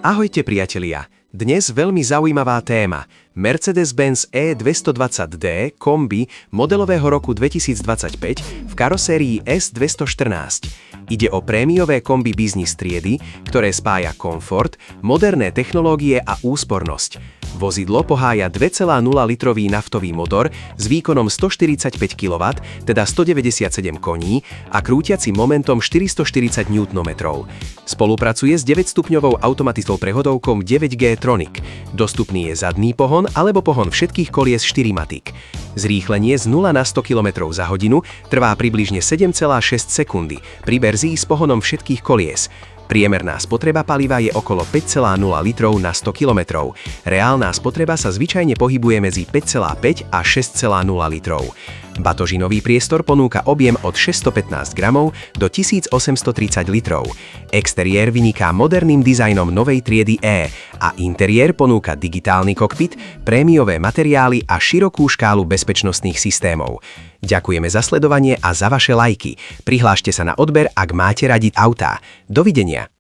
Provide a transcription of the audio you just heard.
Ahojte priatelia, dnes veľmi zaujímavá téma. Mercedes-Benz E220d kombi modelového roku 2025 v karosérii S214. Ide o prémiové kombi biznis triedy, ktoré spája komfort, moderné technológie a úspornosť. Vozidlo pohája 2,0 litrový naftový motor s výkonom 145 kW, teda 197 koní a krútiacim momentom 440 Nm. Spolupracuje s 9-stupňovou automatickou prehodovkou 9G Tronic. Dostupný je zadný pohon alebo pohon všetkých kolies 4MATIC. Zrýchlenie z 0 na 100 km za hodinu trvá približne 7,6 sekundy pri verzii s pohonom všetkých kolies. Priemerná spotreba paliva je okolo 5,0 litrov na 100 km. Reálna spotreba sa zvyčajne pohybuje medzi 5,5 a 6,0 litrov. Batožinový priestor ponúka objem od 615 gramov do 1830 litrov. Exteriér vyniká moderným dizajnom novej triedy E a interiér ponúka digitálny kokpit, prémiové materiály a širokú škálu bezpečnostných systémov. Ďakujeme za sledovanie a za vaše lajky. Prihlášte sa na odber, ak máte radi autá. Dovidenia.